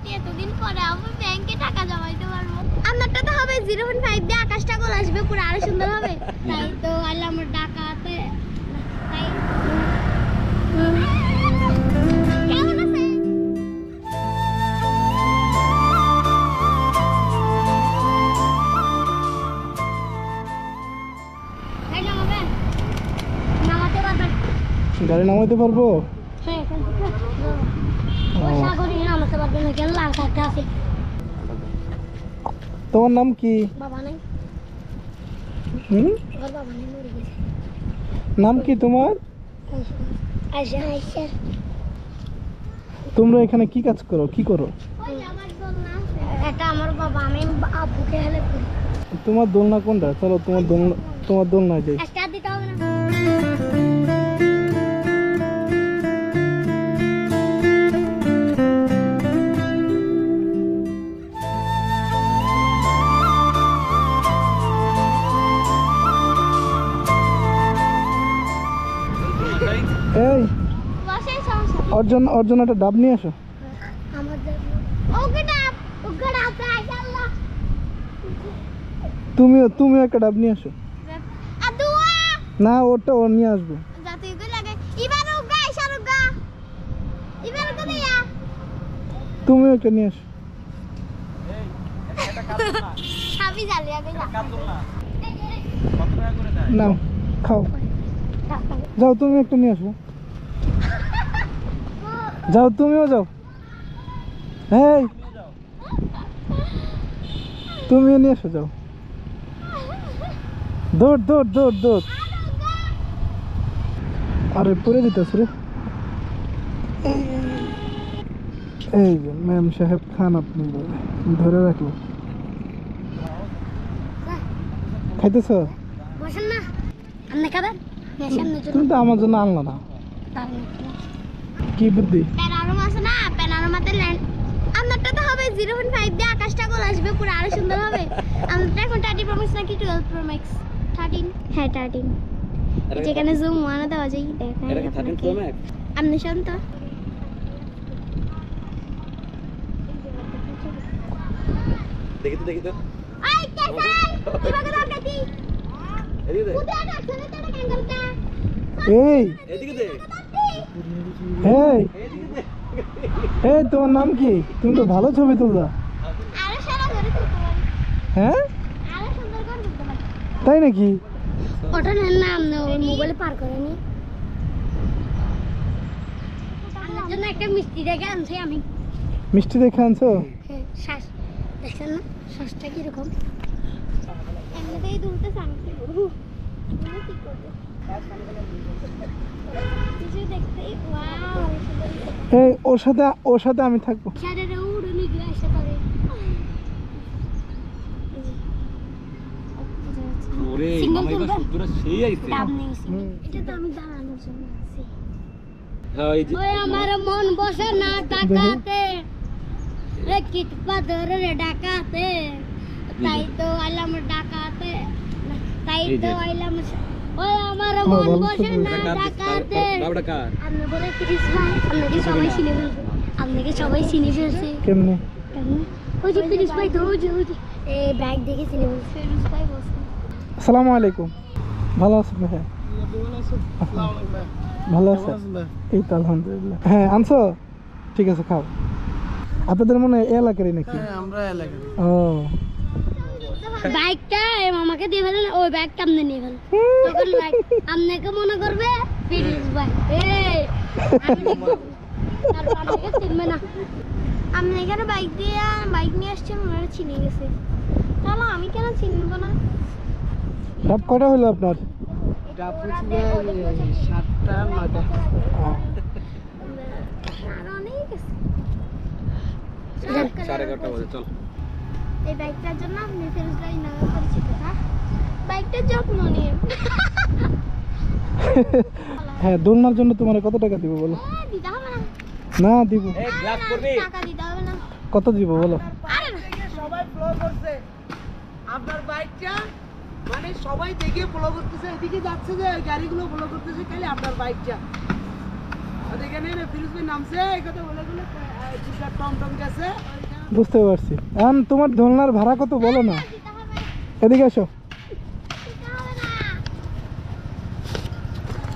Aunty এতদিন পরে আমি ব্যাংকে টাকা জমাইতে পারবো। আমারটা তো হবে 0.5 দিয়ে আকাশটা গোল আসবে, পুরো আরো সুন্দর হবে। তাই তো আল্লাহ আমার টাকাতে তাই কেমন আছে? এই নামাবেন? নামাতে পারবেন? গাড়ি নামাইতে পারবো? হ্যাঁ, এখান থেকে ওই সাগরে নামাতে পারবেন না, কেন লাল কার্ডটা আছে। তোমার নাম কি? বাবা নাই, হুম? ওর বাবা নেই, মরে গেছে। নাম কি তোমার? আয়শা। আয়শা। তোমরা এখানে কি কাজ করো, কি করো? এটা আমার বাবা, আমি আব্বুকে হেল্প করি। তোমার দোলনা কোনটা? চলো তোমার দোলনায় যাই। একটা দিতে হবে না? এই বসে সমস্যা। অর্জন একটা ডাব নিয়ে আসো। আমাদের ওকে ডাব, ওকে ডাব আল্লাহ। তুমিও একটা ডাব নিয়ে আসো। আদুয়া না, ওটা ও নিয়ে আসবে। যাতে ওকে লাগে ইবার ওগা ইশারুগা ইবার ওকে দিয়া তুমিও একটা নিয়ে আসো। খাবি জালি আগে যা। নাও খাও। যাও তুমি একটা নিয়ে আসো। যাও তুমিও যাও। এই তুমিও নিয়ে এসো, যাও। দৌড় দৌড় দৌড় দৌড়। আরে পড়ে দিতেছ রে। এই যে ম্যাম সাহেব খান, আপনি ধরে রাখলো। খাইতেছ? বসেন না, আপনি খাবেন? সামনে তুমি তো আমার জন্য আনলো না। কি বুদ্ধি? প্যানারোম আছে না, প্যানারোমাতে ল্যান্ড। আমারটা তো হবে 0.5 দিয়ে আকাশটা গোল আসবে, পুরো আরো সুন্দর হবে। আমারটা এখন 30 প্রো ম্যাক্স নাকি 12 প্রো ম্যাক্স? 13। হ্যাঁ 13। যেখানে জুম ওয়ানে দেওয়া যায়, দেখেন এটা কি 13 প্রো ম্যাক্স? আপনি শান্ত। দেখি তো আই কেসাই ইবাগে দাঁড়াতি এদিকে দে, কোথায় আছে রে তোর ক্যাঙ্গারটা? এই এদিকে দে, এই এদিকে দে। এই তোমার নাম কি? তুমি তো ভালো ছবি তুলবা। আরো সারা ধরে তুলতে পারি, হ্যাঁ আরো সুন্দর করে তুলতে পারি। তাই নাকি? ওটা নাম না, ওর মোবাইলে পার করেনি। আমার জন্য একটা মিষ্টি দেখে আনছি আমি। মিষ্টি দেখে আনছো? হ্যাঁ, শ্বাস দেখছেন না শ্বাসটা কিরকম? এমনিতেই দুলতে চাইছি কি করবো কিছু দেখতেই ওয়াও। এই ওর সাথে আমি থাকবো। শাড়িটা উড়ুনি দিয়ে আসে তারে। ওরে Single মামা, এবার তুলবা? সূর্যটা সেই আইছে। ডাব নেই এটা তো আমি দাঁড়ানোর জন্য আছি। হ্যাঁ, এই যে ওই আমার মন বসে না টাকাতে, রে কিট পাথর রে ডাকাতে, তাই তো আইলাম ডাকাতে, তাই এই তো যে। আইলাম। ওই আমার মন ভালো বসে ছবি। না ডাকাতে। ডাবটা কার? আপনি বলে ফিরিস ভাই, আপনাকে সবাই চিনে ফেলছে। আপনাকে সবাই চিনে ফেলছে। কেমনে? কেমনে? ওই যে ফিরিস ভাই তো ওই যে এই ব্যাগ দেখে চিনে ফেলছে। ফিরিস ভাই বসে। আসসালামু আলাইকুম। ভালো আছেন ভাই? ভালো আছে? এই তো আলহামদুলিল্লাহ। হ্যাঁ আনছো? ঠিক আছে খাও। আপনাদের মনে হয় এই এলাকারই নাকি? আমরা এলাকায় ও বাইকটা এই মামাকে দিয়ে ফেলেন, ওই ব্যাগটা আপনি নিয়ে ফেলেন। তখন লাইক আপনাকে মনে করবে ফিরিস ভাই। এই আমি দেখবো, তারপর আমাকে চিনবে না। আপনি এখানে বাইক নিয়ে আসছেন, ওনারা চিনে গেছে। তাহলে আমি কেন চিনবো না? ডাব কটা হলো আপনার? ডাব হচ্ছে 7টা 9টা। আর অনেক আছে। 11:30 বাজে, চল। এই বাইকটার জন্য আপনি ফিরোজ ভাই নামে পরিচিত, হ্যাঁ? বাইকটার যত্ন নিয়ে। হ্যাঁ দোলনার জন্য তোমার কত টাকা দিব বলো? দিতে হবে না। না দিব। এই গ্লাস করবি? টাকা দিতে হবে না। কত দিব বলো? আরে না। সবাই ফলো করছে আপনার বাইকটা, মানে সবাই দেখে ফলো করতেছে, এদিকে যাচ্ছে যে গাড়িগুলো ফলো করতেছে, খালি আপনার বাইকটা। আর এখানে ফিরোজ ভাই নামছে, এই কথা বলে দুটা টমটম গেছে বুঝতে পারছি। এখন তোমার দোলনার ভাড়া কত বলো না। এদিকে এসো,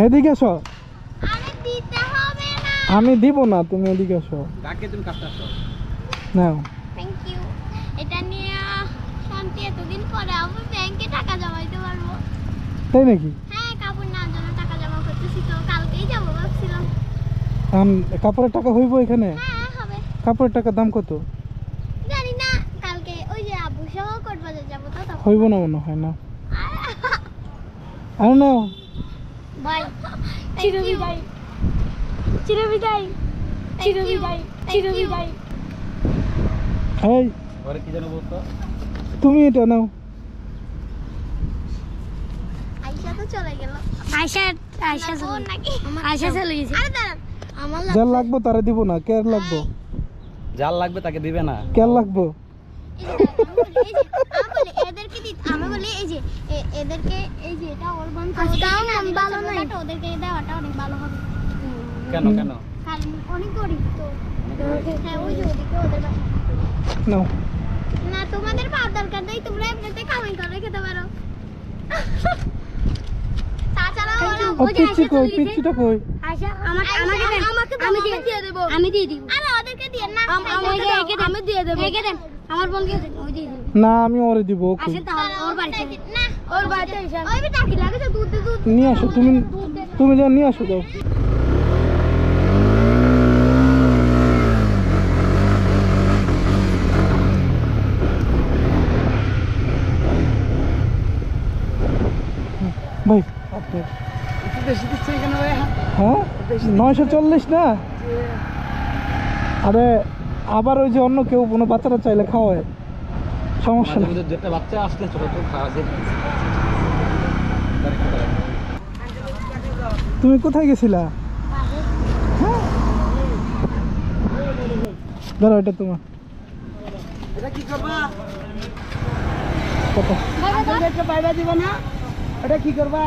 এদিকে এসো। আমি দিব না, তুমি এদিকে এসো। কাকে তুমি কাজটা আসো? নাও। Thank you. এটা নিয়ে শান্তি এতদিন পরে আমি ব্যাংকে টাকা জমাইতে পারবো। তাই নাকি? হ্যাঁ, কাপড় নেওয়ার জন্য টাকা জমা করতেছি, তো কালকেই যাবো ভাবছিলাম। এখন কাপড়ের টাকা হইব এখানে? হ্যাঁ হবে। কাপড়ের টাকার দাম কত? জানি না, কালকে ওই যে আবু সহ কোটবাজার যাবো তো তখন। হইব না মনে হয় না। আর নাও। বাই। চিরবিদায়, চিরবিদায়, চিরবিদায়, চিরবিদায়। এই ঘরে কি যেন বলতো? তুমি এটা নাও। আয়শা তো চলে গেল। আয়শা চলে নাকি? আয়শা চলে গেছে। আরে দাঁড়ান, আমার যার লাগবো তারে দিব না। কে লাগবো? যার লাগবে তাকে দিবে না। কে লাগবো? এদেরকে দিতে আমি বলি এই যে এদেরকে এই যে এটা ওর বন্ধ ভালো নয়, ওদেরকে দেওয়াটা অনেক ভালো হবে। কেন কেন? কারণ অনেক গরিব তো। হ্যাঁ, ওই যে ওদিকে ওদের বাসা। নাও। না, তোমাদের বাদ দরকার নেই, তোমরা এমনিতে কামাই করে খেতে পারো। তাছাড়া ও পিচ্ছি কই? পিচ্ছিটা কই? আয়শা আমাকে দিয়ে দেব। আমি দিয়ে দিব। আরে ওদেরকে দিয়ে না, আমি দিয়ে দেব। একে দেন, আমার বোনকে দেন, ওই দিয়ে দেব। না, আমি ওরে দিব। ওকে আসেন তাহলে ওর বাড়িতে। না, ওর বাড়িতে এসে ওই বিটা কি লাগে দুধ দুধ নিয়ে আসো। তুমি যাও নিয়ে আসো। যাও। ভাই আপনার একটু বেশি দিচ্ছে এখানে ভাই। হ্যাঁ 940 না? আরে আবার ওই যে অন্য কেউ কোনো বাচ্চারা চাইলে খাওয়ায়, সমস্যা মাঝে নেই। মধ্যে দুটা বাচ্চা আসলে ছোট ছোট খাওয়া যায়। তুমি কোথায় গেছিলা? হ্যাঁ ধরো, এটা তোমার। এটা কি করবা? কত? আঙ্কেলকে একটা বাইবা দিবা না? এটা কি করবা?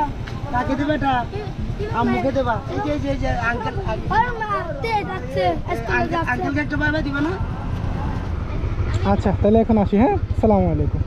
কাকে দিবে এটা? আম্মুকে দেবা। এই যে আঙ্কেল আঙ্কেলকে একটা বাইবা দিবা না? আচ্ছা তাহলে এখন আসি। হ্যাঁ, আসসালামু আলাইকুম।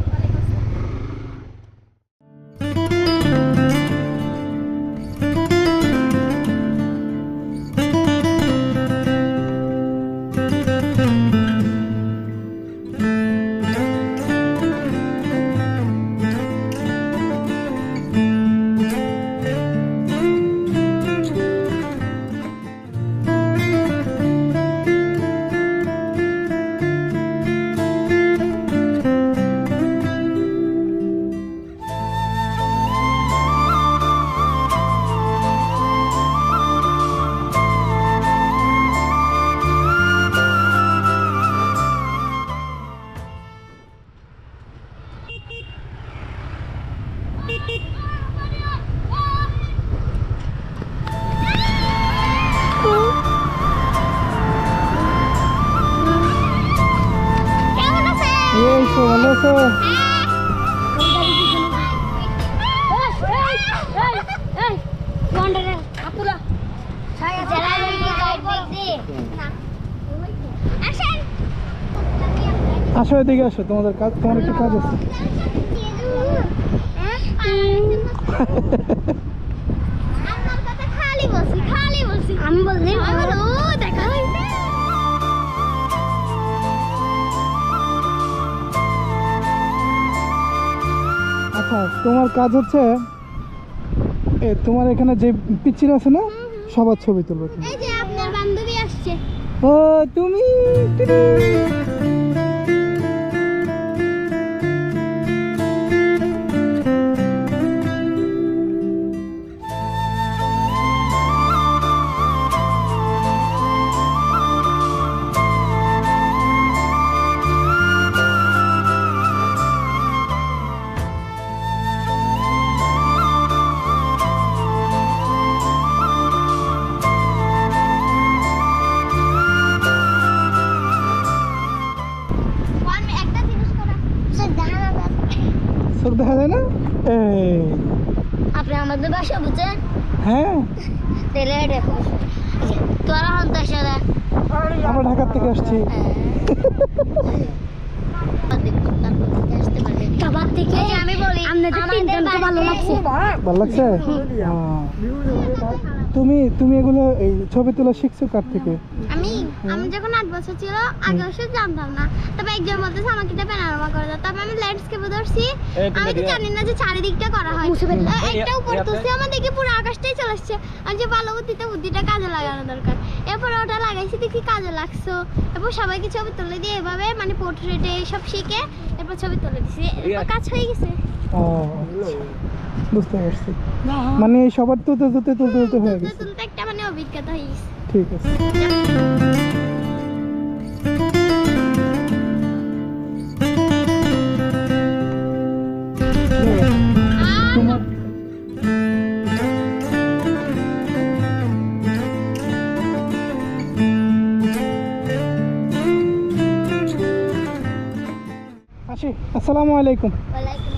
কেমন আছে? এই তো ভালো আছো? আসো এদিকে আসো, তোমার একটু কাজ আছে। আমি বলছি দেখা হয়েছে। আচ্ছা তোমার কাজ হচ্ছে তোমার এখানে যে পিচ্চির আছে না, সবার ছবি তুলবে তুমি। এই যে আপনার বান্ধবী আসছে। ও তুমি একটা জিনিস করা চোখ দেখা যায় না? এই আপনি আমাদের বাসা বুঝছেন? হ্যাঁ তেলে দেখো তোরা হন তার সাথে আমরা ঢাকার থেকে আসছি। খাবার থেকে আমি বলি আপনাদের তিনজনকে ভালো লাগছে। ভালো লাগছে? তুমি এগুলো এই ছবি তোলা শিখছো কার থেকে? আমি যখন 8 বছর ছিল আগে ওসব জানতাম না, তবে একজন বলতেছে আমাকে এটা প্যানোরামা করে দাও, তারপর আমি ল্যান্ডস্কেপে ধরছি। আমি তো জানি না যে চারিদিকটা করা হয়, একটা উপর তুলছি আমার দেখি পুরো আকাশটাই চলে আসছে। আমি যে ভালো বুদ্ধিটা কাজে লাগানো দরকার, এরপর ওটা লাগাইছি দেখি কাজে লাগছো। এরপর সবাইকে ছবি তুলে দিয়ে এভাবে মানে পোর্ট্রেটে সব শিখে এরপর ছবি তুলে দিছি, এরপর কাজ হয়ে গেছে। ও আচ্ছা, বুঝতে পারছি। মানে সবার তুলতে হয়ে গেছে। তুলতে একটা মানে অভিজ্ঞতা হয়ে গেছে। ঠিক আছে। তোমার আসি। আসসালামু আলাইকুম। ওয়ালাইকুম